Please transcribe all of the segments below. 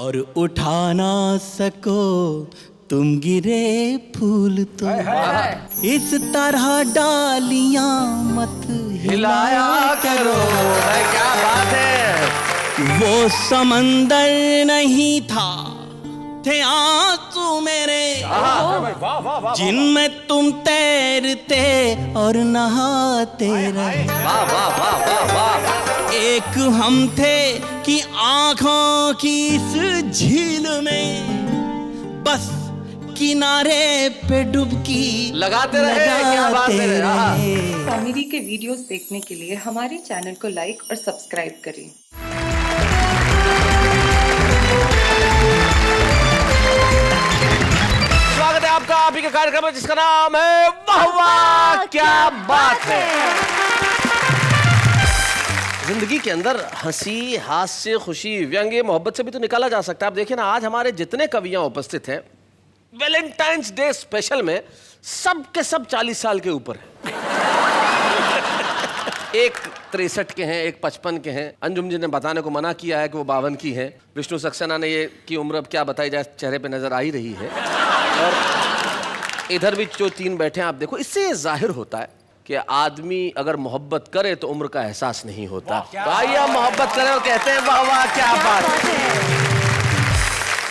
और उठा ना सको तुम गिरे फूल तो इस तरह डालियां मत हिलाया करो। क्या बात है। वो समंदर नहीं था, थे आंसू मेरे जिनमें तुम तैरते और नहाते रहे। वाह वाह वाह वाह वाह। एक हम थे कि आंखों की इस झील में बस किनारे पे डुबकी लगाते रहे। क्या बात है। कॉमेडी के वीडियोस देखने के लिए हमारे चैनल को लाइक और सब्सक्राइब करें। स्वागत है आपका आप ही के कार्यक्रम में जिसका नाम है वाह वाह क्या बात है। जिंदगी के अंदर हंसी, हास्य, खुशी, व्यंग्य, मोहब्बत से भी तो निकाला जा सकता है। आप देखिए ना, आज हमारे जितने कवियां उपस्थित हैं वैलेंटाइंस डे स्पेशल में सब के सब 40 साल के ऊपर हैं। एक 63 के हैं, एक 55 के हैं। अंजुम जी ने बताने को मना किया है कि वो 52 की हैं। विष्णु सक्सेना ने ये की उम्र अब क्या बताई जाए, चेहरे पे नजर आ ही रही है। और इधर भी जो 3 बैठे हैं आप देखो, इससे ये जाहिर होता है कि आदमी अगर मोहब्बत करे तो उम्र का एहसास नहीं होता। तो आइए हम मोहब्बत करें और कहते हैं वाह वाह क्या बात है।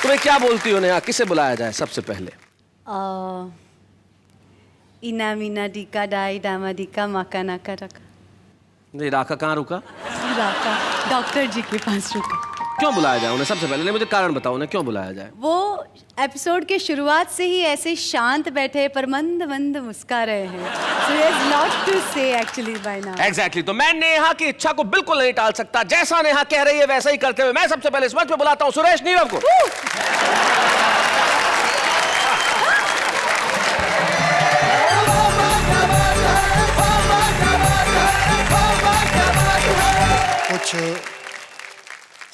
तुम्हें क्या बोलती हो नेहा, किसे बुलाया जाए सबसे पहले? इना मीना डिका डाई डामा डिका मकाना का रखा। नहीं, राका कहाँ रुका? राका डॉक्टर जी के पास रुका। क्यों बुलाया जाए उन्हें सबसे पहले? नहीं, मुझे कारण बताओ उन्हें क्यों बुलाया जाए। वो एपिसोड के शुरुआत से ही ऐसे शांत बैठे पर मंद मंद मुस्का रहे हैं। So there's lot to say actually by now. Exactly, तो मैं नेहा की इच्छा को बिल्कुल नहीं टाल सकता। जैसा नेहा कह रही है वैसा ही करते हुए मैं सबसे पहले इस मंच पे बुलाता हूँ सुरेश नीरव को। कुछ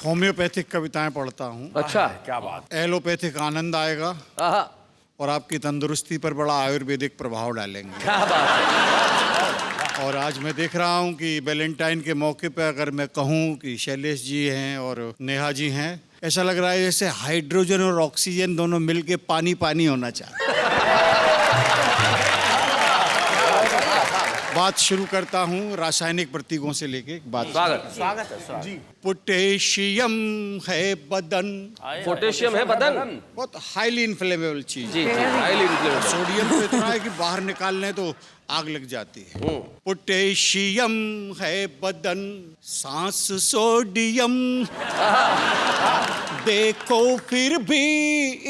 होम्योपैथिक कविताएं पढ़ता हूँ। अच्छा, क्या बात। एलोपैथिक आनंद आएगा और आपकी तंदुरुस्ती पर बड़ा आयुर्वेदिक प्रभाव डालेंगे। क्या बात है। और आज मैं देख रहा हूँ कि वैलेंटाइन के मौके पर अगर मैं कहूँ कि शैलेश जी हैं और नेहा जी हैं, ऐसा लग रहा है जैसे हाइड्रोजन और ऑक्सीजन दोनों मिलके पानी पानी होना चाहिए। बात शुरू करता हूँ रासायनिक प्रतीकों से लेके बात। स्वागत है जी। पोटेशियम है बदन, पोटेशियम है बदन, बहुत हाईली इन्फ्लेमेबल चीज। जी जी, हाईली इन्फ्लेमेबल। सोडियम तो इतना है कि बाहर निकालने तो आग लग जाती है। पोटेशियम है बदन, सांस सोडियम, देखो फिर भी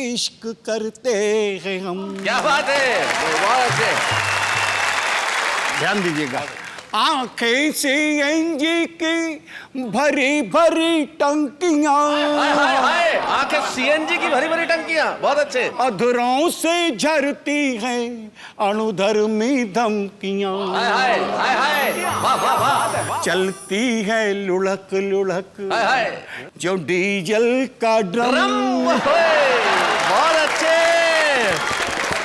इश्क करते हैं हम। क्या बात है, बहुत अच्छे। ध्यान दीजिएगा। आंखें से एंजी की भरी भरी टंकियां, आंखें सीएनजी की भरी भरी टंकियां, बहुत अच्छे। अधरों से झरती हैं अणुधर्मी धमकियां, वाह वाह वाह। चलती है लुढ़क लुढ़क जो डीजल का ड्रम, बहुत अच्छे।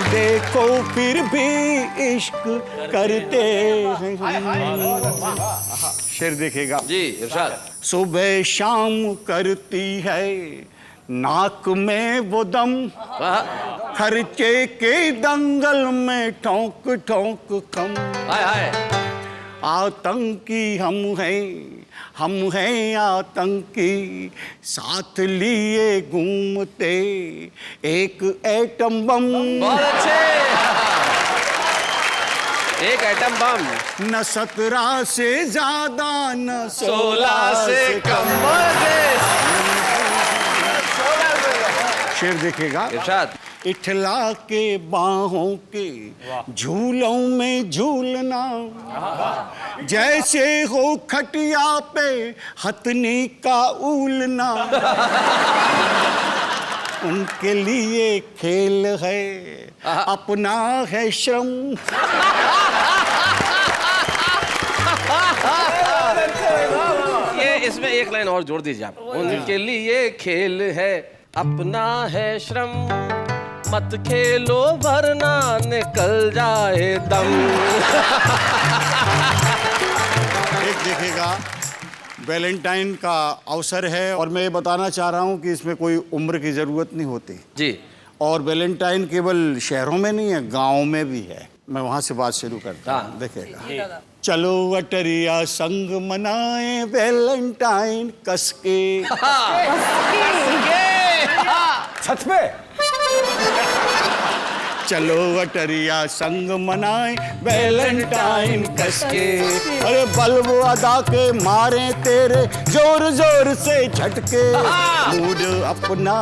देखो फिर भी इश्क करते हैं। शेर देखेगा जी इरशाद। सुबह शाम करती है नाक में वो दम, खर्चे के दंगल में ठोक ठोक कम। आतंकी हम हैं आतंकी, साथ लिए घूमते एक एटम बम। बहुत अच्छे। एक एटम बम, न 17 से ज्यादा न 16 से कम। शेर देखेगा इरशाद। इठला के बाहों के झूलों में झूलना, जैसे हो खटिया पे हथनी का ऊलना, उनके लिए खेल है अपना है श्रम। ये इसमें एक लाइन और जोड़ दीजिए आप। उनके लिए खेल है अपना है श्रम, मत खेलो वरना निकल जाए दम। एक देखेगा वैलेंटाइन का अवसर है और मैं ये बताना चाह रहा हूँ कि इसमें कोई उम्र की ज़रूरत नहीं होती जी। और वैलेंटाइन केवल शहरों में नहीं है, गाँव में भी है। मैं वहाँ से बात शुरू करता हूँ, देखेगा। चलो अटरिया संग मनाए वैलेंटाइन कसके। सच में? चलो अटरिया संग मनाए वैलेंटाइन कसके। अरे बल्ब अदा के मारे तेरे जोर जोर से झटके। मूड अपना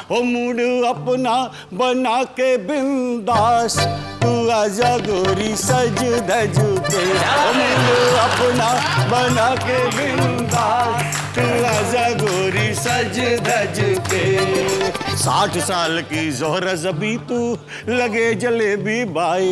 हो मूड अपना बना के बिंदास, तू आजा गोरी सज धज के। मूड अपना बना के बिंदास, तू आजा गोरी सज धज के। 60 साल की जोहरा जबी तू लगे जलेबी बाई।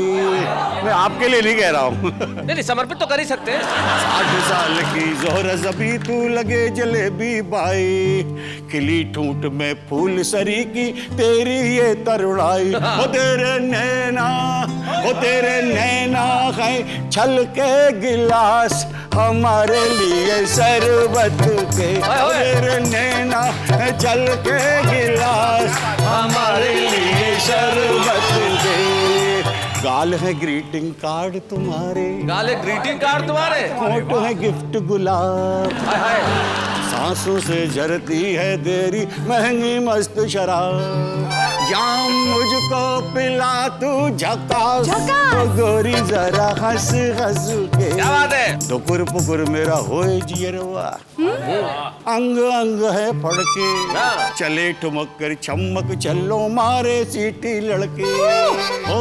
मैं आपके लिए नहीं कह रहा हूँ। नहीं, समर्पित तो कर ही सकते हैं। 60 साल की जोहरा जबी तू लगे जलेबी बाई। खिली ठूंठ में फूल सरी की तेरी ये तरुणाई। हो तेरे नैना है छल के गिलास, हमारे लिए शरबत के। तेरे नैना है छल के गिलास, हमारे लिए शरबत के। गाल है ग्रीटिंग कार्ड तुम्हारे, गाल है ग्रीटिंग कार्ड तुम्हारे, फोटो है गिफ्ट गुलाब। हाय हाय। सांसों से झरती है तेरी महंगी मस्त शराब। जाम मुझको पिला तू झकास, तो गोरी जरा हंस हंस के। क्या बात है? दुकुर पुकुर मेरा होए जियरवा, अंग अंग है फड़के। चले ठुमक कर चमक चलो मारे सीटी लड़के। ओ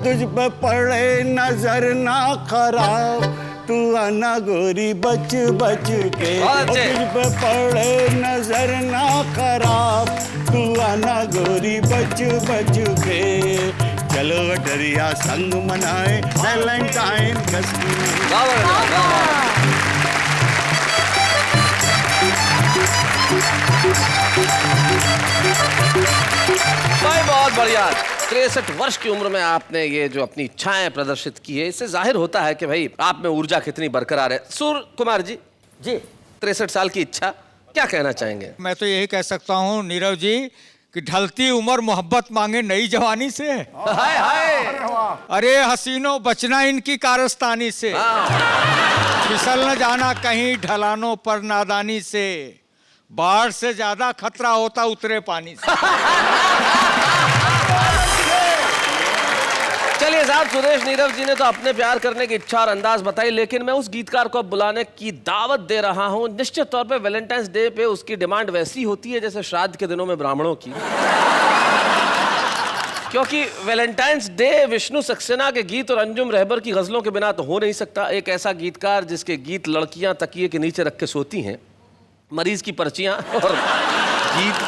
तुझ पे पड़े नजर ना खराब, तू आना गोरी बच बच के। तुझ पे पड़े नजर ना खराब, तू आना गोरी बच बच के। चलो अटरिया संग मनाए वैलेंटाइन कसके। भाई बहुत बढ़िया। 63 वर्ष की उम्र में आपने ये जो अपनी इच्छाएं प्रदर्शित की है, इससे जाहिर होता है कि भाई आप में ऊर्जा कितनी बरकरार है। सूर्य कुमार जी, 63 साल की इच्छा, क्या कहना चाहेंगे? मैं तो यही कह सकता हूँ नीरव जी कि ढलती उम्र मोहब्बत मांगे नई जवानी से। हाय हाय। अरे हसीनों बचना इनकी कारस्तानी से, फिसल न जाना कहीं ढलानों पर नादानी से। बाढ़ से ज्यादा खतरा होता उतरे पानी से। चलिए साहब, सुरेश नीरव जी ने तो अपने प्यार करने की इच्छा और अंदाज बताई, लेकिन मैं उस गीतकार को अब बुलाने की दावत दे रहा हूं। निश्चित तौर पे वैलेंटाइंस डे पे उसकी डिमांड वैसी होती है जैसे श्राद्ध के दिनों में ब्राह्मणों की। क्योंकि वैलेंटाइंस डे विष्णु सक्सेना के गीत और अंजुम रहबर की गजलों के बिना तो हो नहीं सकता। एक ऐसा गीतकार जिसके गीत लड़कियां तकिए के नीचे रख के सोती हैं, मरीज की पर्चियां और गीत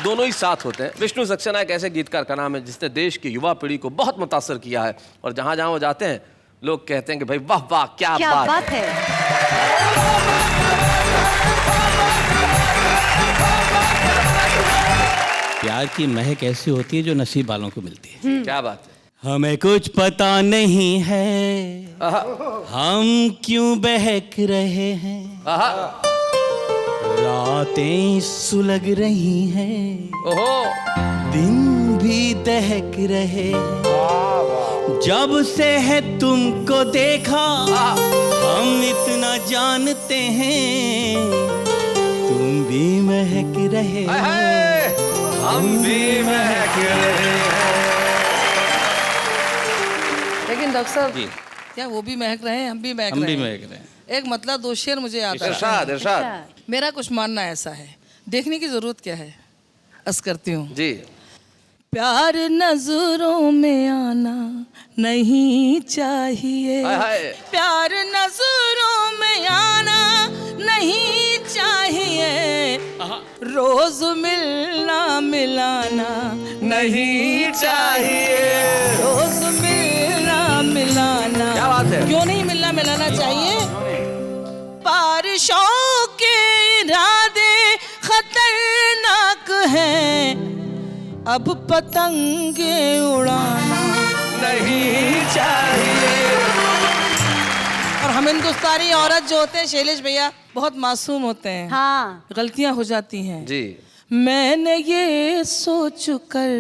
दोनों ही साथ होते हैं। विष्णु सक्सेना एक ऐसे गीतकार का नाम है जिसने देश की युवा पीढ़ी को बहुत मुतासर किया है, और जहां जहां वो जाते हैं लोग कहते हैं कि भाई वाह वाह क्या बात है। प्यार की महक ऐसी होती है जो नसीब वालों को मिलती है। क्या बात है? हमें कुछ पता नहीं है हम क्यों बहक रहे हैं, रातें सुलग रही हैं, दिन भी दहक रहे हैं। जब से है तुमको देखा हम इतना जानते हैं, तुम भी महक रहे हो, हम भी महक रहे हैं। लेकिन डॉक्टर साहब, क्या वो भी महक रहे हैं, हम भी महक रहे हैं? हम भी महक रहे हैं। एक मतलब 2 शेर मुझे याद है। इरशाद इरशाद। मेरा कुछ मानना ऐसा है, देखने की जरूरत क्या है, अर्ज करती हूँ जी। प्यार नजरों में आना नहीं चाहिए, प्यार नजरों में आना नहीं चाहिए, रोज मिलना मिलाना नहीं चाहिए, रोज मिलना मिलाना। क्या बात है? क्यों नहीं मिलना मिलाना चाहिए? बारिशों के इरादे खतरनाक हैं, अब पतंगे उड़ाना नहीं चाहिए। और हम हिंदुस्तानी औरत जो होते हैं शैलेश भैया, बहुत मासूम होते हैं, हाँ गलतियां हो जाती हैं। जी मैंने ये सोच कर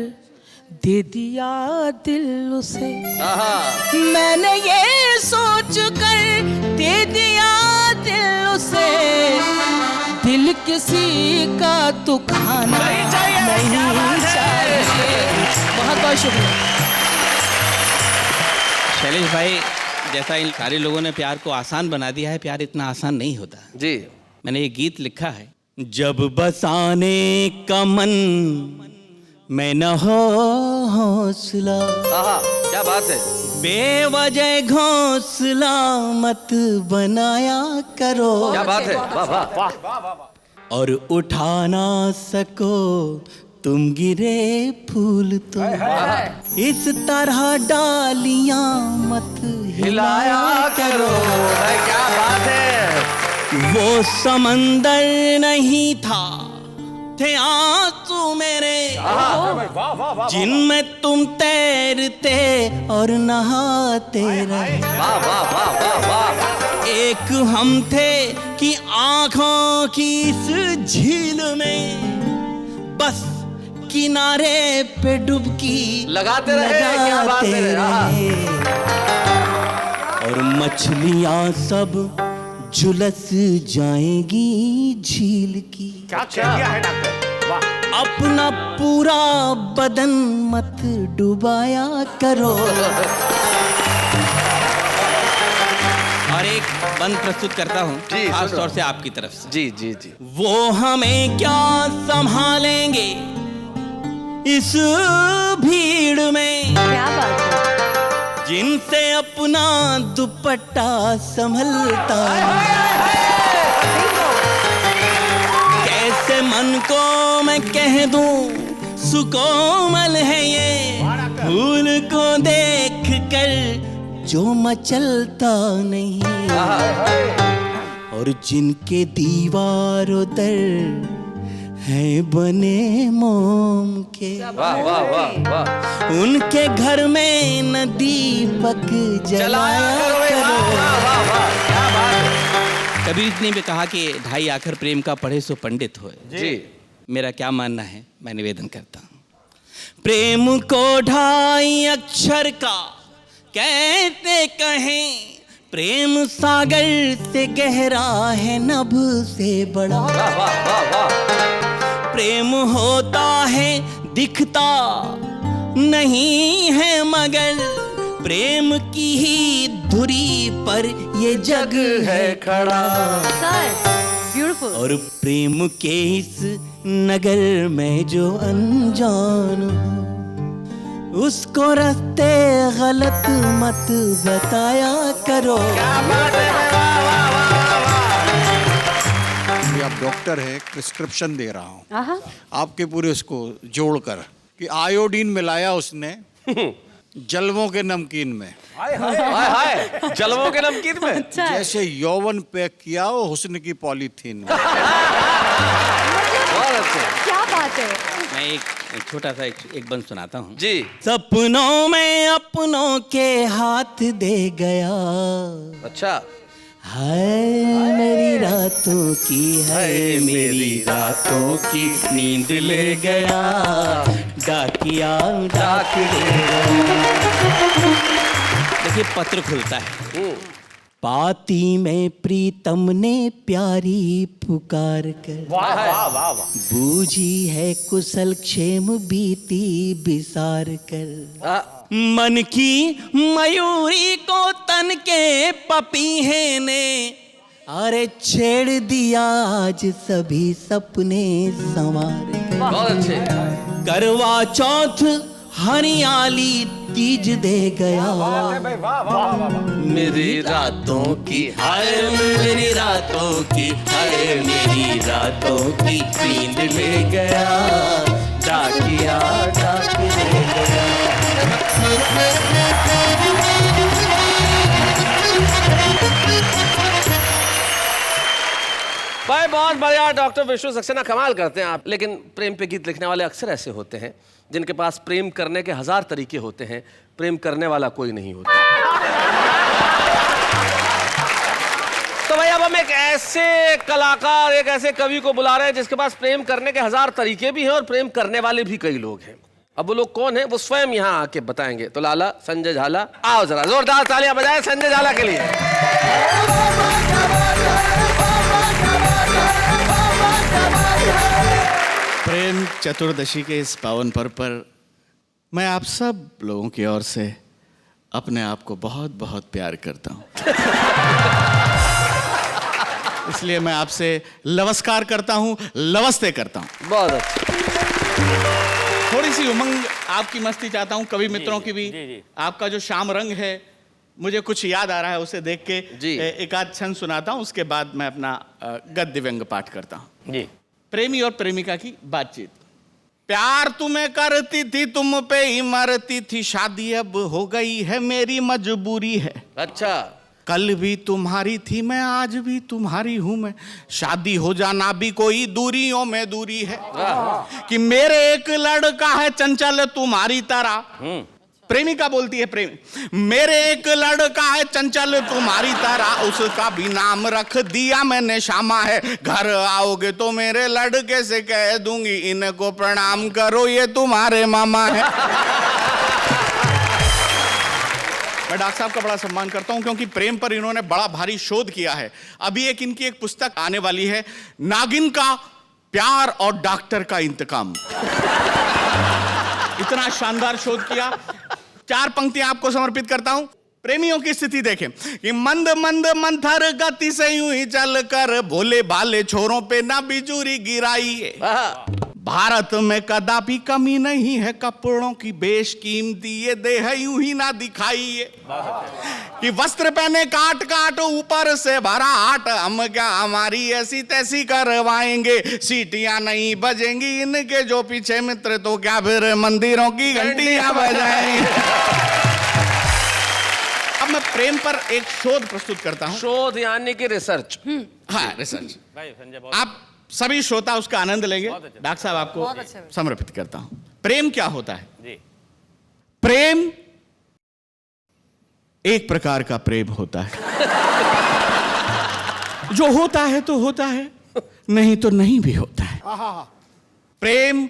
दे दिया दिल उसे, मैंने ये सोच कर दे दिया दिल उसे, दिल किसी का तो खाना नहीं चाहिए। बहुत बहुत शुक्रिया। शैलेश भाई, जैसा इन सारे लोगों ने प्यार को आसान बना दिया है, प्यार इतना आसान नहीं होता। जी मैंने ये गीत लिखा है। जब बसाने का मन मैं न हो हौसला, क्या बात है। बेवजह घोंसला मत बनाया करो, क्या बात है, वाह वाह। और उठा ना सको तुम गिरे फूल तो इस तरह डालियां मत हिलाया करो। क्या बात है। वो समंदर नहीं था, थे आंसू मेरे जिनमें तुम तैरते और नहाते रहे। वाह वाह वाह वाह वाह। एक हम थे कि आंखों की इस झील में बस किनारे पे डुबकी लगाते रहे, क्या बात है। रहे। और मछलियां सब झुलस जाएंगी झील की। क्या कह दिया है डॉक्टर, वाह। अपना पूरा बदन मत डुबाया करो। और एक बंद प्रस्तुत करता हूँ जी, खास सुनो। तौर से आपकी तरफ से। जी जी जी। वो हमें क्या संभालेंगे इस भीड़ में, क्या बात है। जिनसे अपना दुपट्टा संभलता कैसे मन को मैं कह दूं सुकोमल है ये फूल को देख कर जो मचलता नहीं, और जिनके दीवारों दर हैं बने मोम के, वाह वाह वाह वाह। उनके घर में न दीपक जलाया करो। कबीर ने भी कहा कि ढाई आखर प्रेम का पढ़े सो पंडित होए। जी मेरा क्या मानना है, मैं निवेदन करता हूँ। प्रेम को ढाई अक्षर का कहते कहें, प्रेम सागर से गहरा है नभ से बड़ा। वाह वाह वाह वाह। प्रेम होता है दिखता नहीं है मगर प्रेम की ही धुरी पर ये जग है खड़ा। Sir beautiful. और प्रेम के इस नगर में जो अनजान हो उसको रास्ते गलत मत बताया करो। आप डॉक्टर है, प्रिस्क्रिप्शन दे रहा हूँ आहा। आपके पूरे उसको जोड़कर कि आयोडीन मिलाया उसने जलवों के नमकीन में, हाय हाय। जलवों के नमकीन में। अच्छा है। जैसे यौवन पैक किया हो हुस्न की पॉलीथीन में। बहुत अच्छे। क्या बात है। मैं एक छोटा सा एक बंद सुनाता हूँ। जी सपनों में अपनों के हाथ दे गया, अच्छा। है मेरी रातों की, है मेरी रातों की नींद ले गया, डाकिया डाक ले गया। देखिए पत्र खुलता है। पाती में प्रीतम ने प्यारी पुकार कर, बूझी है कुशल क्षेम बीती बिसार कर। मन की मयूरी को तन के पपीहे ने, अरे छेड़ दिया आज सभी सपने संवार कर। बहुत अच्छे। करवा चौथ हरियाली तीज दे गया, मेरी रातों की हाय मेरी रातों की, हाय मेरी रातों की नींद ले गया, डाकिया डाक ले गया। भाई बहुत बढ़िया। डॉक्टर विष्णु सक्सेना कमाल करते हैं आप। लेकिन प्रेम पे गीत लिखने वाले अक्सर ऐसे होते हैं जिनके पास प्रेम करने के 1000 तरीके होते हैं, प्रेम करने वाला कोई नहीं होता। तो भाई अब हम एक एक ऐसे कलाकार, एक ऐसे कवि को बुला रहे हैं जिसके पास प्रेम करने के 1000 तरीके भी हैं और प्रेम करने वाले भी कई लोग हैं। अब वो लोग कौन है वो स्वयं यहाँ आके बताएंगे। तो लाला संजय झाला, आओ जरा जोरदार तालियां बजाएं संजय झाला के लिए। प्रेम चतुर्दशी के इस पावन पर्व पर मैं आप सब लोगों की ओर से अपने आप को बहुत बहुत प्यार करता हूँ। इसलिए मैं आपसे नमस्कार करता हूँ, नमस्ते करता हूँ। बहुत अच्छा। थोड़ी सी उमंग आपकी मस्ती चाहता हूँ, कवि मित्रों की भी। आपका जो शाम रंग है, मुझे कुछ याद आ रहा है, उसे देख के एक आध छंद सुनाता हूँ, उसके बाद मैं अपना गद्य व्यंग पाठ करता हूँ। जी। प्रेमी और प्रेमिका की बातचीत। प्यार तुम्हें करती थी, तुम पे ही मरती थी, शादी अब हो गई है, मेरी मजबूरी है। अच्छा। कल भी तुम्हारी थी मैं, आज भी तुम्हारी हूं मैं, शादी हो जाना भी कोई दूरियों में दूरी है। कि मेरे एक लड़का है चंचल तुम्हारी तरह। प्रेमिका बोलती है प्रेमी, मेरे एक लड़का है चंचल तुम्हारी तरह, उसका भी नाम रख दिया मैंने श्यामा है। घर आओगे तो मेरे लड़के से कह दूंगी, इनको प्रणाम करो ये तुम्हारे मामा है। मैं डॉक्टर साहब का बड़ा सम्मान करता हूं क्योंकि प्रेम पर इन्होंने बड़ा भारी शोध किया है। अभी इनकी एक पुस्तक आने वाली है, नागिन का प्यार और डॉक्टर का इंतकाम। इतना शानदार शोध किया। 4 पंक्तियां आपको समर्पित करता हूं। प्रेमियों की स्थिति देखें कि मंद मंद मंथर गति से यूं ही चल कर, भोले भाले छोरों पे ना बिजुरी गिराई। भारत में कदापि कमी नहीं है कपड़ों की, बेशकीमती ये देह यूं ही ना दिखाइए। कि वस्त्र पहने काट काट ऊपर से भरा हाट, हम क्या हमारी ऐसी तैसी करवाएंगे, सीटियां नहीं बजेंगी इनके जो पीछे मित्र, तो क्या फिर मंदिरों की घंटियां बजाएंगे। अब मैं प्रेम पर एक शोध प्रस्तुत करता हूं। शोध यानी कि रिसर्च। हाँ, रिसर्च। आप सभी श्रोता उसका आनंद लेंगे। डॉक्टर साहब आपको समर्पित करता हूं। प्रेम क्या होता है? जी। प्रेम एक प्रकार का प्रेम होता है। जो होता है तो होता है, नहीं तो नहीं भी होता है। प्रेम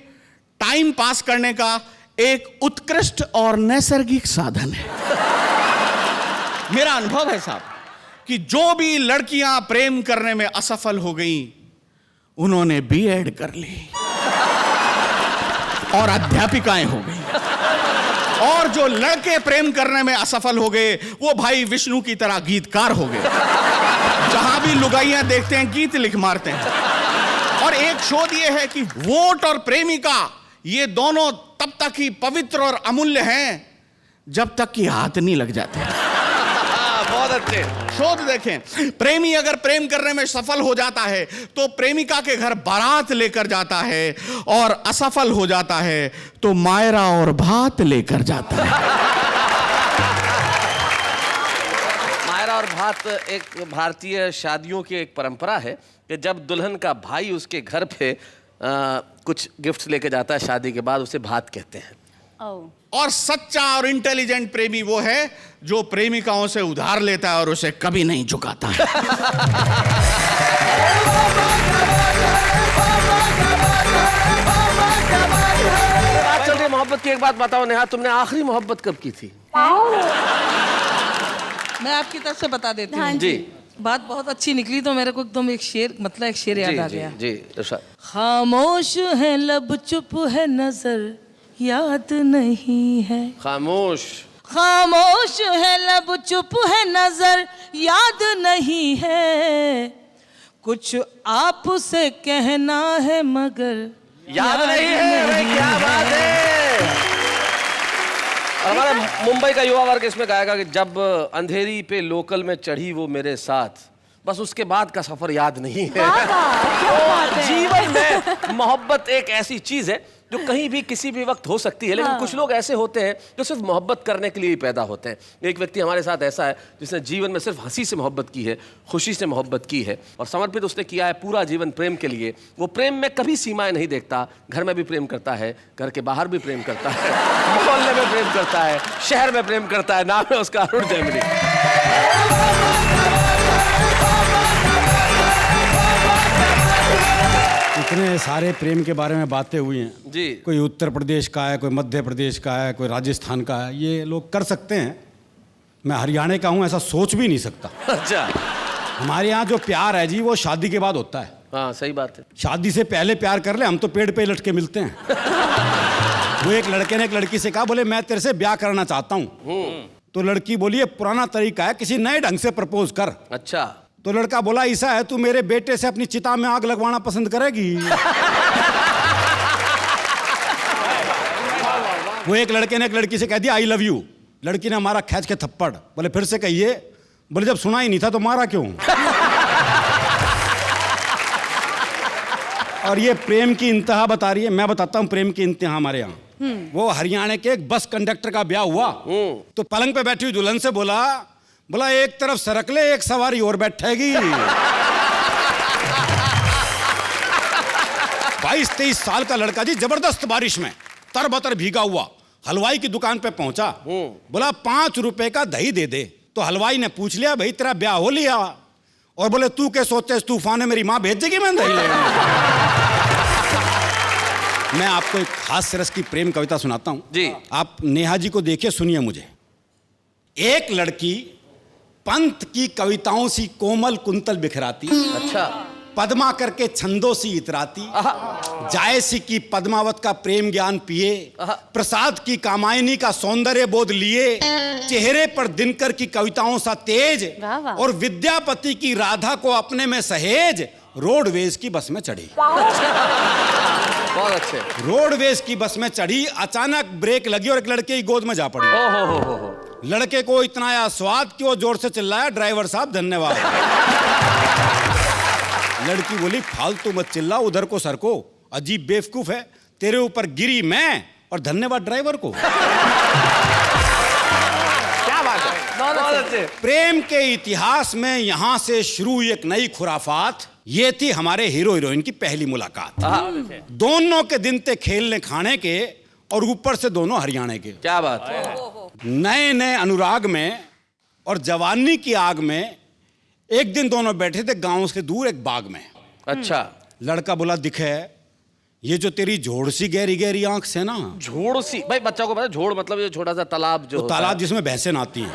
टाइम पास करने का एक उत्कृष्ट और नैसर्गिक साधन है। मेरा अनुभव है साहब कि जो भी लड़कियां प्रेम करने में असफल हो गईं, उन्होंने बीएड कर ली और अध्यापिकाएं हो गई। और जो लड़के प्रेम करने में असफल हो गए, वो भाई विष्णु की तरह गीतकार हो गए। जहां भी लुगाइयां देखते हैं गीत लिख मारते हैं। और एक शोध ये है कि वोट और प्रेमिका ये दोनों तब तक ही पवित्र और अमूल्य हैं जब तक कि हाथ नहीं लग जाते। बहुत अच्छे शोध देखें। प्रेमी अगर प्रेम करने में सफल हो जाता है तो प्रेमिका के घर बारात लेकर जाता है, और असफल हो जाता है तो मायरा और भात लेकर जाता है। मायरा और भात एक भारतीय शादियों की एक परंपरा है कि जब दुल्हन का भाई उसके घर पे कुछ गिफ्ट्स लेके जाता है शादी के बाद, उसे भात कहते हैं। और सच्चा और इंटेलिजेंट प्रेमी वो है जो प्रेमिकाओं से उधार लेता है और उसे कभी नहीं चुकाता है। बात चल रही मोहब्बत की, एक बात बताओ नेहा, तुमने आखिरी मोहब्बत कब की थी? मैं आपकी तरफ से बता देती हाँ हूँ। जी। बात बहुत अच्छी निकली तो मेरे को एकदम एक शेर याद आ गया। जी इरशाद। खामोश है लब, चुप है नजर, याद नहीं है। खामोश खामोश है लब, चुप है नजर, याद नहीं है। कुछ आपसे कहना है मगर याद नहीं है। भाई क्या बात है। और हमारा मुंबई का युवा वर्ग इसमें गाएगा कि जब अंधेरी पे लोकल में चढ़ी वो मेरे साथ, बस उसके बाद का सफर याद नहीं है। तो जीवन में मोहब्बत एक ऐसी चीज है जो कहीं भी किसी भी वक्त हो सकती है, लेकिन कुछ लोग ऐसे होते हैं जो सिर्फ मोहब्बत करने के लिए ही पैदा होते हैं। एक व्यक्ति हमारे साथ ऐसा है जिसने जीवन में सिर्फ हंसी से मोहब्बत की है, खुशी से मोहब्बत की है, और समर्पित उसने किया है पूरा जीवन प्रेम के लिए। वो प्रेम में कभी सीमाएं नहीं देखता, घर में भी प्रेम करता है, घर के बाहर भी प्रेम करता है, मोहल्ले में प्रेम करता है, शहर में प्रेम करता है। नाम है उसका अरुण जैमिनी। इतने सारे प्रेम के बारे में बातें हुई हैं जी। कोई उत्तर प्रदेश का है, कोई मध्य प्रदेश का है, कोई राजस्थान का है, ये लोग कर सकते हैं। मैं हरियाणा का हूँ, ऐसा सोच भी नहीं सकता। अच्छा। हमारे यहाँ जो प्यार है जी वो शादी के बाद होता है। हाँ सही बात है। शादी से पहले प्यार कर ले, हम तो पेड़ पे लटके मिलते हैं। वो एक लड़के ने एक लड़की से कहा, बोले मैं तेरे से ब्याह करना चाहता हूँ। तो लड़की बोली ये पुराना तरीका है, किसी नए ढंग से प्रपोज कर। अच्छा। तो लड़का बोला ऐसा है, तू मेरे बेटे से अपनी चिता में आग लगवाना पसंद करेगी? वो एक लड़के ने एक लड़की से कह दिया आई लव यू। लड़की ने मारा खींच के थप्पड़। बोले फिर से कहिए। बोले जब सुना ही नहीं था तो मारा क्यों? और ये प्रेम की इंतहा बता रही है। मैं बताता हूँ प्रेम की इंतहा हमारे यहाँ। वो हरियाणा के एक बस कंडक्टर का ब्याह हुआ तो पलंग पे बैठी हुई दुल्हन से बोला एक तरफ सरक ले, एक सवारी और बैठेगी। 22-23 साल का लड़का जी जबरदस्त बारिश में तरबतर भीगा हुआ हलवाई की दुकान पे पहुंचा। बोला 5 रुपए का दही दे दे। तो हलवाई ने पूछ लिया भाई तेरा ब्याह हो लिया? और बोले तू क्या सोचते इस तूफान में मेरी माँ भेज देगी मैं दही लेने? मैं आपको एक हास्य रस की प्रेम कविता सुनाता हूं जी। आप नेहा जी को देखिए, सुनिए मुझे। एक लड़की पंत की कविताओं सी कोमल कुंतल बिखराती। अच्छा। पद्मा करके छंदों सी इतराती। जायसी की पद्मावत का प्रेम ज्ञान पिए। प्रसाद की कामायनी का सौंदर्य बोध लिए। चेहरे पर दिनकर की कविताओं सा तेज। वाह वाह। और विद्यापति की राधा को अपने में सहेज रोडवेज की बस में चढ़ी। बहुत अच्छे। रोडवेज की बस में चढ़ी, अचानक ब्रेक लगी और एक लड़के की गोद में जा पड़ी। हो। लड़के को इतना आया स्वाद कि वो जोर से चिल्लाया ड्राइवर साहब धन्यवाद। लड़की बोली फालतू मत चिल्ला, उधर को सर को, अजीब बेवकूफ है, तेरे ऊपर गिरी मैं और धन्यवाद ड्राइवर को। क्या बात है। बहुत अच्छे। प्रेम के इतिहास में यहां से शुरू हुई एक नई खुराफात। ये थी हमारे हीरो हीरोइन की पहली मुलाकात। दोनों के दिन थे खेलने खाने के और ऊपर से दोनों हरियाणा के। क्या बात है। नए नए अनुराग में और जवानी की आग में एक दिन दोनों बैठे थे गांव से दूर एक बाग में। अच्छा। लड़का बोला दिखे ये जो तेरी झोड़ सी गहरी गहरी आंख से ना। झोड़ सी? भाई बच्चा को पता झोड़ मतलब ये छोटा सा तालाब जो होता तालाब है। जिसमें भैंसें नहाती हैं।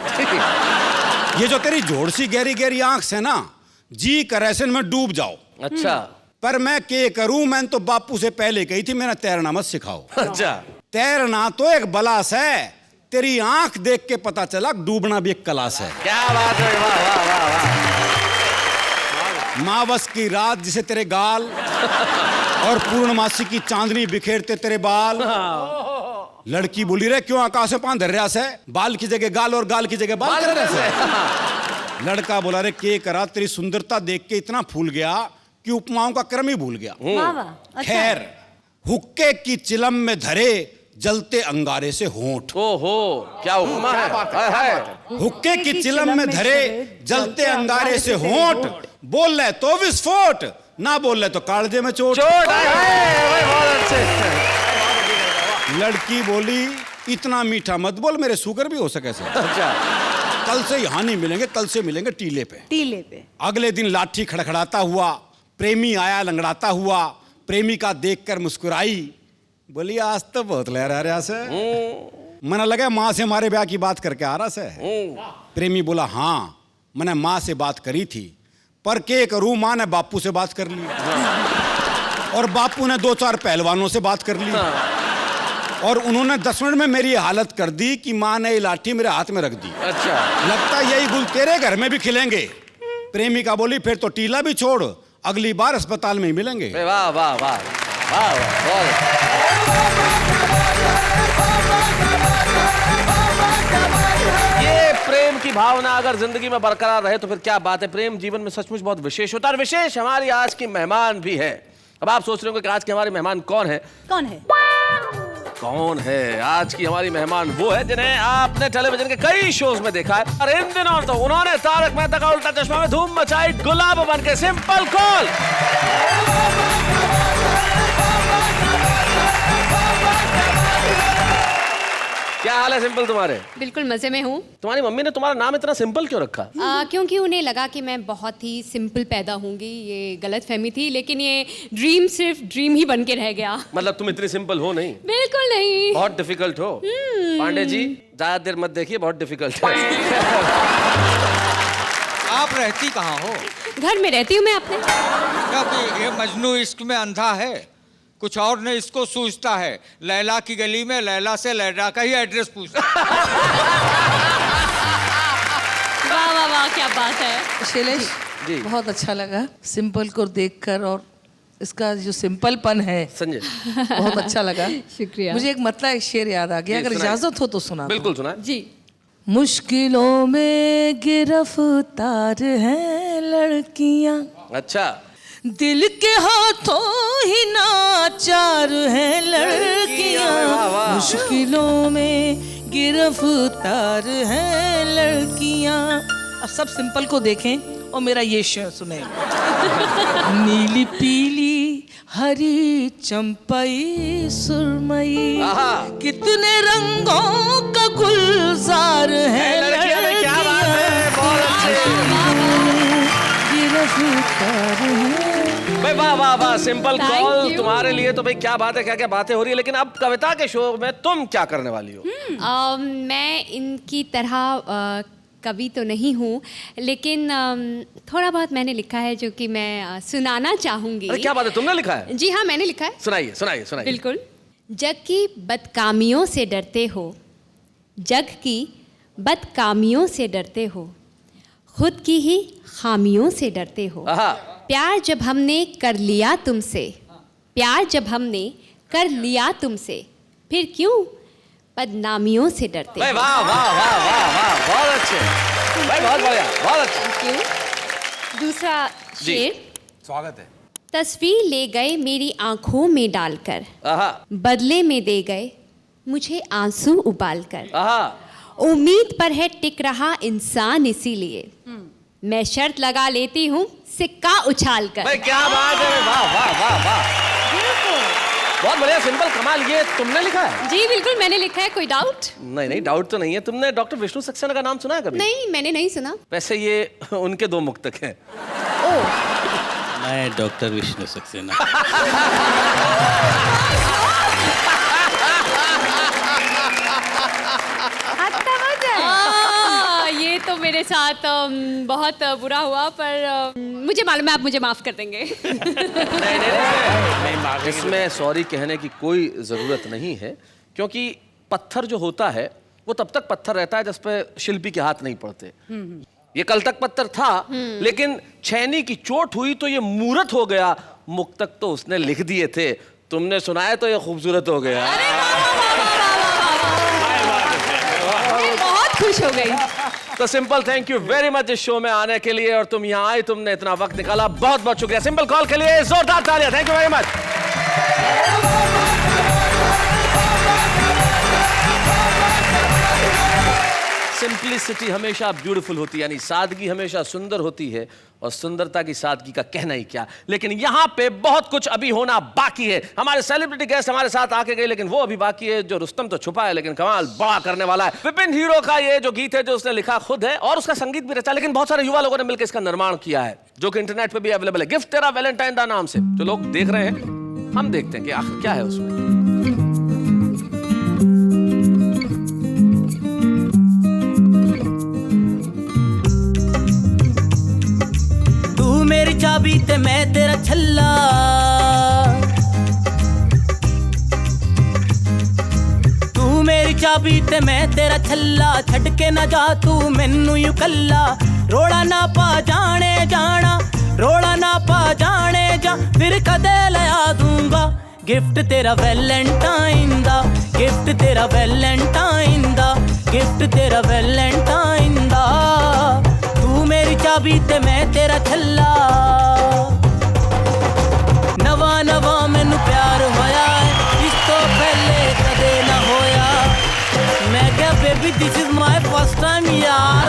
ये जो तेरी झोड़ सी गहरी गहरी आंख से ना जी करे में डूब जाओ। अच्छा। पर मैं क्या करूं, मैं तो बापू से पहले कही थी मेरा तैरना मत सिखाओ। अच्छा। तैरना तो एक बलास है, तेरी आंख देख के पता चला डूबना भी एक कलास है। क्या बात है। वाह वाह वाह वाह। मावस की रात जिसे तेरे गाल और पूर्णमासी की चांदनी बिखेरते तेरे बाल। लड़की बोली रे क्यों आकाश में पान धर रहा से, बाल की जगह गाल और गाल की जगह बाल कर रहा से। लड़का बोला रे के करा, तेरी सुंदरता देख के इतना फूल गया कि उपमाओं का क्रम ही भूल गया। वाह वाह। अच्छा। खैर हुक्के की चिलम में धरे जलते अंगारे से होंठ। ओहो क्या उपमा है। हुक्के की चिलम में धरे जलते अंगारे से होंठ, बोल रहे तो विस्फोट, ना बोल रहे तो कालजे में चोट। बहुत अच्छे। लड़की बोली इतना मीठा मत बोल, मेरे शुगर भी हो सके से। अच्छा। कल से यहाँ नहीं मिलेंगे, कल से मिलेंगे टीले पे। टीले पे। अगले दिन लाठी खड़खड़ाता हुआ प्रेमी आया लंगड़ाता हुआ। प्रेमिका देखकर मुस्कुराई, बोली आज तो बहुत लहरा रहा से। मना लगा माँ से हमारे ब्याह की बात करके आ रहा से। प्रेमी बोला हाँ मैंने माँ से बात करी थी, पर के करूं, माँ ने बापू से बात कर ली और बापू ने 2-4 पहलवानों से बात कर ली और उन्होंने 10 मिनट में मेरी हालत कर दी कि माँ ने ये लाठी मेरे हाथ में रख दी। अच्छा। लगता यही गुल तेरे घर में भी खिलेंगे। प्रेमिका बोली फिर तो टीला भी छोड़, अगली बार अस्पताल में ही मिलेंगे। वाह वाह वाह वाह वाह। ये प्रेम की भावना अगर जिंदगी में बरकरार रहे तो फिर क्या बात है। प्रेम जीवन में सचमुच बहुत विशेष होता है और विशेष हमारी आज की मेहमान भी है। अब आप सोच रहे हो कि आज के हमारे मेहमान कौन है? कौन है? कौन है आज की हमारी मेहमान? वो है जिन्हें आपने टेलीविजन के कई शोज में देखा है और इन दिनों तो उन्होंने तारक मेहता का उल्टा चश्मा में धूम मचाई, गुलाब बन के। Simple call. क्या हाल है सिंपल तुम्हारे? बिल्कुल मजे में हूँ। तुम्हारी मम्मी ने तुम्हारा नाम इतना सिंपल क्यों रखा? क्योंकि उन्हें लगा कि मैं बहुत ही सिंपल पैदा होंगी। ये गलत फहमी थी, लेकिन ये ड्रीम सिर्फ ड्रीम ही बन के रह गया। मतलब तुम इतनी सिंपल हो नहीं? बिल्कुल नहीं। बहुत डिफिकल्ट हो। पांडे जी ज्यादा देर मत देखिए, बहुत डिफिकल्ट है। आप रहती कहाँ हो? घर में रहती हूँ मैं अपने। क्योंकि ये मजनू इश्क में अंधा है, कुछ और ने इसको सूझता है। लैला की गली में लैला से लैला का ही एड्रेस पूछता। वाह वाह वाह, क्या बात है। शैलेश जी। बहुत अच्छा लगा सिंपल को देखकर, और इसका जो सिंपलपन है संजय बहुत अच्छा लगा। शुक्रिया। मुझे एक मतलब एक शेर याद आ गया, जी, अगर सुनाइए। इजाजत हो तो सुना। बिल्कुल सुना। जी। मुश्किलों में गिरफ्तार हैं लड़कियां, अच्छा। दिल के हाथों ही नाचार हैं लड़कियां। मुश्किलों में गिरफ्तार हैं लड़कियां। अब सब सिंपल को देखें और मेरा ये शेर सुने। नीली पीली हरी चंपई सुरमई, आहा। कितने रंगों का गुलजार है लड़कियां में क्या बात है, बहुत अच्छे। गिरफ्तार है। भाई वाह वाह वाह, सिंपल Thank कॉल you. तुम्हारे लिए तो भाई क्या बात है, क्या क्या बातें हो रही है। लेकिन अब कविता के शो में तुम क्या करने वाली हो? मैं इनकी तरह कवि तो नहीं हूँ, लेकिन थोड़ा बहुत मैंने लिखा है जो कि मैं सुनाना चाहूँगी। अरे क्या बात है, तुमने लिखा है? जी हाँ, मैंने लिखा है। सुनाइए सुनाइए सुनाइए। बिल्कुल। जग की बदकामियों से डरते हो, जग की बदकामियों से डरते हो, खुद की ही खामियों से डरते हो। आहा। प्यार जब हमने कर लिया तुमसे, प्यार जब हमने कर लिया तुमसे, फिर क्यों बदनामियों से डरते भाई हो। वाह वाह वाह वाह वाह, बहुत अच्छे भाई, बहुत बढ़िया, बहुत अच्छा। क्यों? दूसरा जी। शेर। स्वागत है। तस्वीर ले गए मेरी आंखों में डालकर, आहा बदले में दे गए मुझे आंसू उबालकर। आहा। उम्मीद पर है टिक रहा इंसान, इसीलिए मैं शर्त लगा लेती हूँ सिक्का उछाल कर। भाई क्या बात है, वाह वाह वाह वाह, बहुत बढ़िया, सिंपल, कमाल। ये तुमने लिखा है? जी बिल्कुल मैंने लिखा है। कोई डाउट? नहीं नहीं, डाउट तो नहीं है। तुमने डॉक्टर विष्णु सक्सेना का नाम सुना है कभी? नहीं, मैंने नहीं सुना। वैसे ये उनके दो मुक्तक हैं। मैं डॉक्टर विष्णु सक्सेना। ये तो मेरे साथ बहुत बुरा हुआ, पर मुझे मालूम है आप मुझे माफ कर देंगे। नहीं, इसमें सॉरी कहने की कोई ज़रूरत नहीं है, क्योंकि पत्थर जो होता है वो तब तक पत्थर रहता है जब पे शिल्पी के हाथ नहीं पड़ते। ये कल तक पत्थर था, लेकिन छैनी की चोट हुई तो ये मूर्त हो गया। मुक्तक तो उसने लिख दिए थे, तुमने सुनाया तो ये खूबसूरत हो गया। बहुत खुश हो गई। तो simple, thank you very much इस शो में आने के लिए, और तुम यहाँ आई, तुमने इतना वक्त निकाला, बहुत बहुत शुक्रिया। सिंपल कॉल के लिए जोरदार तालियां, thank you very much. Simplicity हमेशा ब्यूटीफुल होती है, यानी सादगी हमेशा सुंदर होती है, और सुंदरता की सादगी का कहना ही क्या। लेकिन यहाँ पे बहुत कुछ अभी होना बाकी है। हमारे सेलिब्रिटी गेस्ट हमारे साथ आके गए, लेकिन वो अभी बाकी है। जो रुस्तम तो छुपा है, लेकिन कमाल बड़ा करने वाला है। विपिन हीरो का ये जो गीत है, जो उसने लिखा खुद है और उसका संगीत भी रचा, लेकिन बहुत सारे युवा लोगों ने मिलकर इसका निर्माण किया है, जो कि इंटरनेट पे भी अवेलेबल है। गिफ्ट तेरा वैलेंटाइन दा नाम से जो लोग देख रहे हैं, हम देखते हैं कि आखिर क्या है उसमें। मेरी चाबी ते मैं तेरा छल्ला, तू मेरी चाबी ते मैं तेरा छल्ला, छड़ के ना जा तू मैनू यू कल्ला। रोड़ा ना पा जाने जाना, रोड़ा ना पा जाने जा, फिर कदे लया दूंगा गिफ्ट तेरा वैलेंटाइन दा, गिफ्ट तेरा वैलेंटाइन दा, गिफ्ट तेरा वैलेंटाइन दा। मेरी चाबी ते मैं तेरा छल्ला, नवा नवा मैनू प्यार होया है, इस तो पहले कदे ना होया। मैं क्या baby this is my first time यार,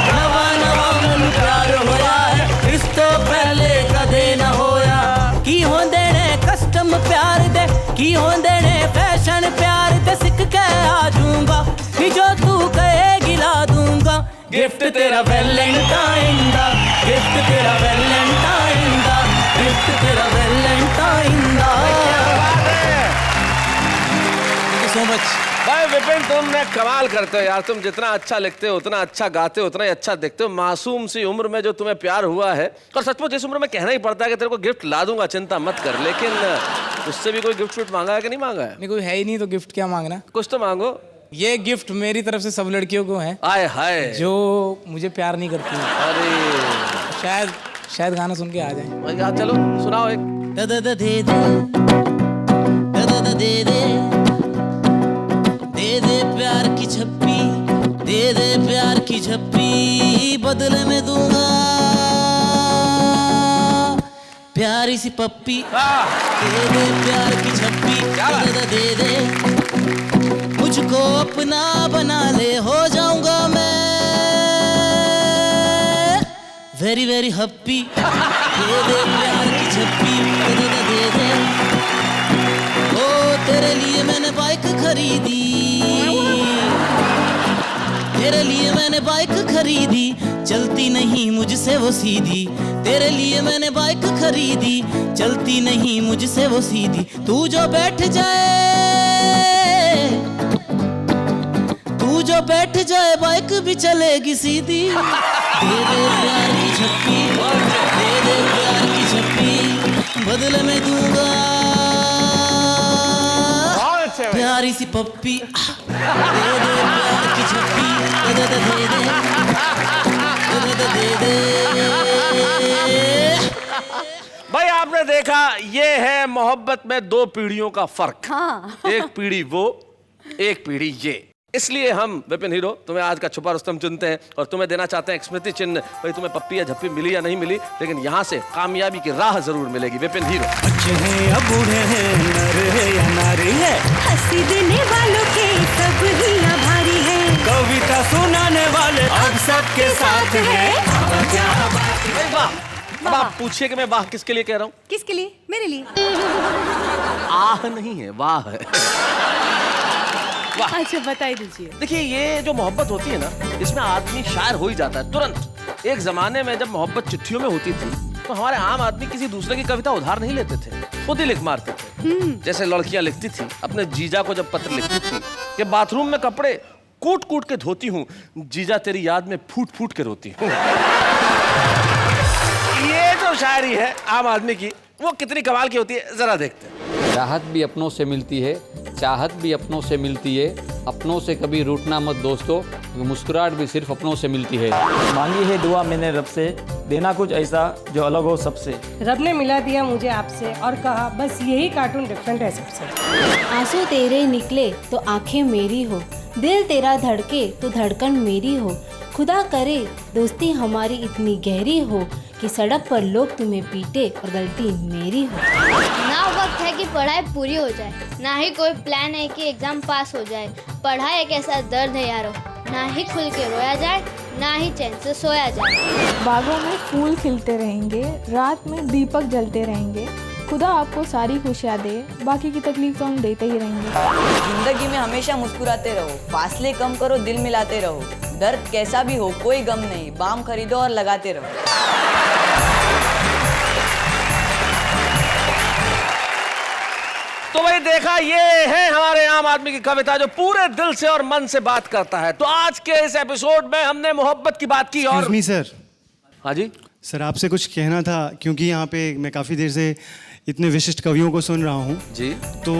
नवा नवा मैनू प्यार होया है, इस तो पहले कदे ना होया। की होंदे ने कस्टम प्यार दे, की होंदे ने फैशन प्यार दे, सिख के आ जाऊंगा, कि जो तू कहेगी ला दूंगा। गिफ्ट तेरा वैलेंटाइन दा, गिफ्ट तेरा वैलेंटाइन दा, गिफ्ट तेरा वैलेंटाइन दा। Thank you so much. भाई विपिन, तुमने कमाल करते हो यार। तुम जितना अच्छा लिखते हो, उतना अच्छा गाते हो, उतना ही अच्छा दिखते हो। मासूम सी उम्र में जो तुम्हें प्यार हुआ है, और सचमुच इस उम्र में कहना ही पड़ता है कि तेरे को गिफ्ट ला दूंगा, चिंता मत कर। लेकिन उससे भी कोई गिफ्ट विफ्ट मांगा है कि नहीं मांगा है? नहीं, कोई है ही नहीं तो गिफ्ट क्या मांगना। कुछ तो मांगो। ये गिफ्ट मेरी तरफ से सब लड़कियों को है आए हाय, जो मुझे प्यार नहीं करती हैं। अरे शायद गाना सुन के आ जाए। भाई यार चलो सुनाओ एक। दे दे दे दे दे दे दे प्यार की झप्पी, दे दे प्यार की झप्पी, बदले में दूंगा प्यारी सी पप्पी। दे दे प्यार की झप्पी, दे दे मुझको अपना बना ले, हो जाऊंगा मैं वेरी वेरी हैप्पी। दे दे प्यार की झप्पी, दे दे ओ तेरे लिए मैंने बाइक खरीदी, तेरे लिए मैंने बाइक खरीदी, चलती नहीं मुझसे वो सीधी। तेरे लिए मैंने बाइक खरीदी, चलती नहीं मुझसे वो सीधी। तू जो बैठ जाए, तू जो बैठ जाए बाइक भी चलेगी सीधी। दे दे प्यार की झप्पी, दे दे प्यार की झप्पी, बदले में दूंगा प्यारी सी पप्पी। दे दे प्यार की झप्पी, दे दे दे दे दे दे दे। भाई आपने देखा, ये है मोहब्बत में दो पीढ़ियों का फर्क। हाँ। एक पीढ़ी वो, एक पीढ़ी ये। इसलिए हम विपिन हीरो तुम्हें आज का छुपा रुस्तम चुनते हैं और तुम्हें देना चाहते हैं एक स्मृति चिन्ह। भाई तुम्हें पप्पी या झप्पी मिली या नहीं मिली, लेकिन यहाँ से कामयाबी की राह जरूर मिलेगी। विपिन हीरो। बच्चे हैं या बूढ़े हैं, नर है या नारी है, हंसी देने वालों के सब ही आभारी है, कविता सुनाने वाले अब सबके साथ हैं। भाई वाह। अब आप पूछिए कि मैं वाह किसके लिए कह रहा हूँ? किसके लिए? मेरे लिए। आह नहीं है, वाह है। अच्छा बताई दीजिए। देखिए, ये जो मोहब्बत होती है ना, इसमें आदमी शायर हो ही जाता है तुरंत। एक जमाने में जब मोहब्बत चिट्ठियों में होती थी, तो हमारे आम आदमी किसी दूसरे की कविता उधार नहीं लेते थे, खुद ही लिख मारते थे। जैसे लड़कियां लिखती थी अपने जीजा को, जब पत्र लिखती थी कि बाथरूम में कपड़े कूट कूट के धोती हूँ, जीजा तेरी याद में फूट फूट के रोती हूँ। ये जो शायरी है आम आदमी की, वो कितनी कमाल की होती है, जरा देखते हैं। राहत भी अपनों से मिलती है, चाहत भी अपनों से मिलती है, अपनों से कभी रूठना मत दोस्तों, मुस्कुराहट भी सिर्फ अपनों से मिलती है। मांगी है दुआ मैंने रब से, देना कुछ ऐसा जो अलग हो सबसे। रब ने मिला दिया मुझे आपसे और कहा बस यही कार्टून डिफरेंट है सबसे। आंसू तेरे निकले तो आंखें मेरी हो, दिल तेरा धड़के तो धड़कन मेरी हो, खुदा करे दोस्ती हमारी इतनी गहरी हो कि सड़क पर लोग तुम्हें पीटे और गलती मेरी हो। ना वक्त है कि पढ़ाई पूरी हो जाए, ना ही कोई प्लान है कि एग्जाम पास हो जाए। पढ़ाई एक ऐसा दर्द है यारो, ना ही खुल के रोया जाए, ना ही चैन से सोया जाए। बागों में फूल खिलते रहेंगे, रात में दीपक जलते रहेंगे, खुदा आपको सारी खुशियाँ दे, बाकी की तकलीफ तो हम देते ही रहेंगे। जिंदगी में हमेशा मुस्कुराते रहो, फासले कम करो, दिल मिलाते रहो, दर्द कैसा भी हो कोई गम नहीं, बाम खरीदो और लगाते रहो। तो भाई देखा, ये है हमारे आम आदमी की कविता जो पूरे दिल से और मन से बात करता है। तो आज के इस एपिसोड में हमने मोहब्बत की बात की और सर। हाँ जी सर, आपसे कुछ कहना था, क्योंकि यहाँ पे मैं काफ़ी देर से इतने विशिष्ट कवियों को सुन रहा हूँ जी, तो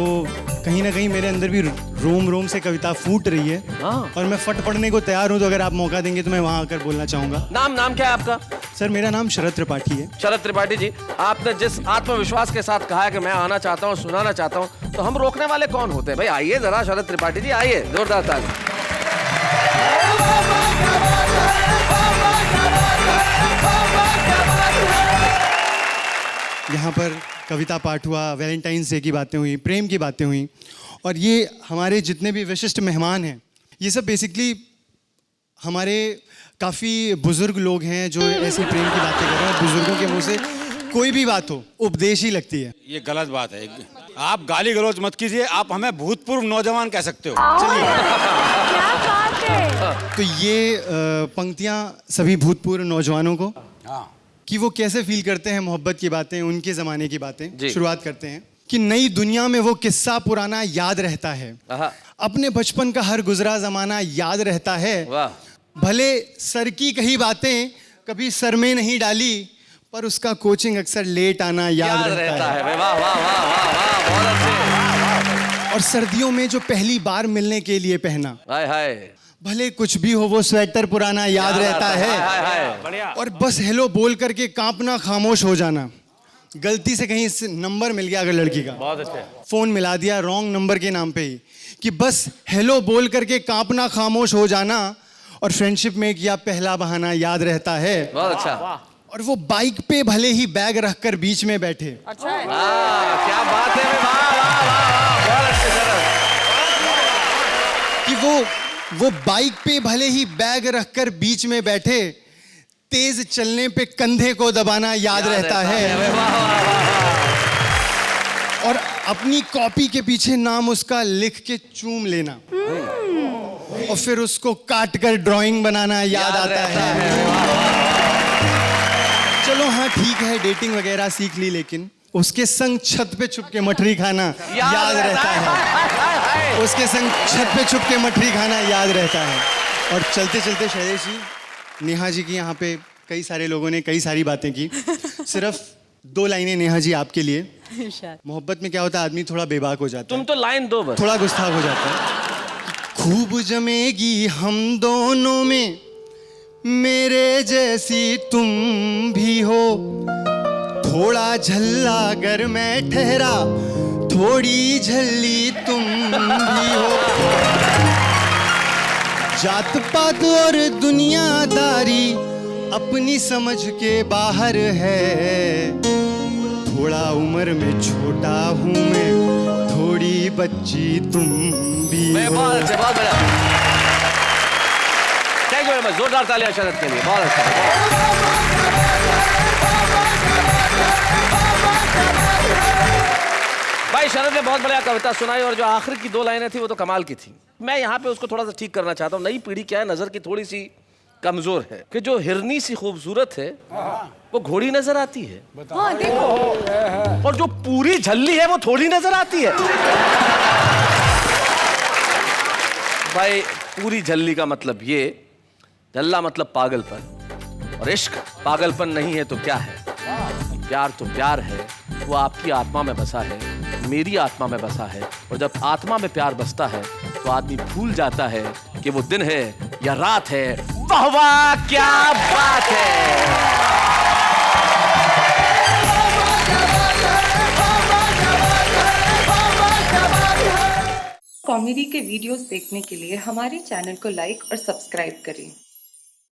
कहीं ना कहीं मेरे अंदर भी रोम रोम से कविता फूट रही है। और मैं फट पड़ने को तैयार हूँ, तो अगर आप मौका देंगे तो मैं वहाँ आकर बोलना चाहूँगा। नाम क्या है आपका? सर, मेरा नाम शरद त्रिपाठी है। शरद त्रिपाठी जी, आपने जिस आत्मविश्वास के साथ कहा है कि मैं आना चाहता हूँ, सुनाना चाहता हूँ, तो हम रोकने वाले कौन होते हैं? भाई आइए जरा, शरद त्रिपाठी जी आइए, जोरदार ताली। यहाँ पर कविता पाठ हुआ, वैलेंटाइंस डे की बातें हुई, प्रेम की बातें हुई, और ये हमारे जितने भी विशिष्ट मेहमान हैं, ये सब बेसिकली हमारे काफ़ी बुज़ुर्ग लोग हैं जो ऐसी प्रेम की बातें कर रहे हैं। बुज़ुर्गों के मुंह से कोई भी बात हो उपदेश ही लगती है। ये गलत बात है। आप गाली गलौज मत कीजिए, आप हमें भूतपूर्व नौजवान कह सकते हो। क्या बात है। तो ये पंक्तियां सभी भूतपूर्व नौजवानों को कि वो कैसे फील करते हैं मोहब्बत की बातें, उनके ज़माने की बातें शुरुआत करते हैं कि नई दुनिया में वो किस्सा पुराना याद रहता है, अपने बचपन का हर गुजरा ज़माना याद रहता है। भले सर की कही बातें कभी सर में नहीं डाली, पर उसका कोचिंग अक्सर लेट आना याद रहता है। वाह वाह वाह वाह वाह, बहुत अच्छे। और सर्दियों में जो पहली बार मिलने के लिए पहना, हाय हाय, भले कुछ भी हो वो स्वेटर पुराना याद रहता है। और बस हेलो बोल करके कांपना, खामोश हो जाना। गलती से कहीं से नंबर मिल गया अगर लड़की का, बहुत अच्छे, फोन मिला दिया रॉन्ग नंबर के नाम पे ही, कि बस हेलो बोल करके कांपना, खामोश हो जाना। और फ्रेंडशिप में किया पहला बहाना याद रहता है। बहुत अच्छा। और वो बाइक पे भले ही बैग रखकर बीच में बैठे। अच्छा है। क्या बात है, वाह वाह वाह, बहुत अच्छे सर। कि वो बाइक पे भले ही बैग रखकर बीच में बैठे, तेज चलने पे कंधे को दबाना याद रहता है। और अपनी कॉपी के पीछे नाम उसका लिख के चूम लेना और फिर उसको काट कर ड्राइंग बनाना याद आता है। चलो हाँ ठीक है, डेटिंग वगैरह सीख ली, लेकिन उसके संग छत पे छुप के मठरी खाना याद रहता है। उसके संग छत पे छुप के मठरी खाना याद रहता है। और चलते चलते शैलेश जी, नेहा जी की यहाँ पे कई सारे लोगों ने कई सारी बातें की। सिर्फ 2 लाइनें नेहा जी आपके लिए। मोहब्बत में क्या होता है, आदमी थोड़ा बेबाक हो जाता है। तुम तो लाइन दो बस। थोड़ा गुस्ताख हो जाता है। खूब जमेगी हम दोनों में, मेरे जैसी तुम भी हो। थोड़ा झल्ला अगर मैं ठहरा, थोड़ी झल्ली तुम भी हो। जात पात और दुनियादारी अपनी समझ के बाहर है। थोड़ा उम्र में छोटा हूँ मैं, थोड़ी बच्ची तुम भी हो। बहुत अच्छे, बहुत बढ़िया। थैंक यू वेरी मच, जोरदार तालियां शरद के लिए, बहुत अच्छा। भाई शरद ने बहुत बढ़िया कविता सुनाई और जो आखिर की 2 लाइनें थी वो तो कमाल की थी। मैं यहाँ पे उसको थोड़ा सा ठीक करना चाहता हूँ। नई पीढ़ी क्या है, नजर की थोड़ी सी कमजोर है कि जो हिरनी सी खूबसूरत है वो घोड़ी नजर आती है। हाँ, देखो। और जो पूरी झल्ली है वो थोड़ी नजर आती है। भाई पूरी झल्ली का मतलब ये, झल्ला मतलब पागलपन, और इश्क पागलपन नहीं है तो क्या है। प्यार तो प्यार है, वो आपकी आत्मा में बसा है, मेरी आत्मा में बसा है। और जब आत्मा में प्यार बसता है तो आदमी भूल जाता है कि वो दिन है या रात है। वाह वाह, क्या बात है। कॉमेडी के वीडियोस देखने के लिए हमारे चैनल को लाइक और सब्सक्राइब करें।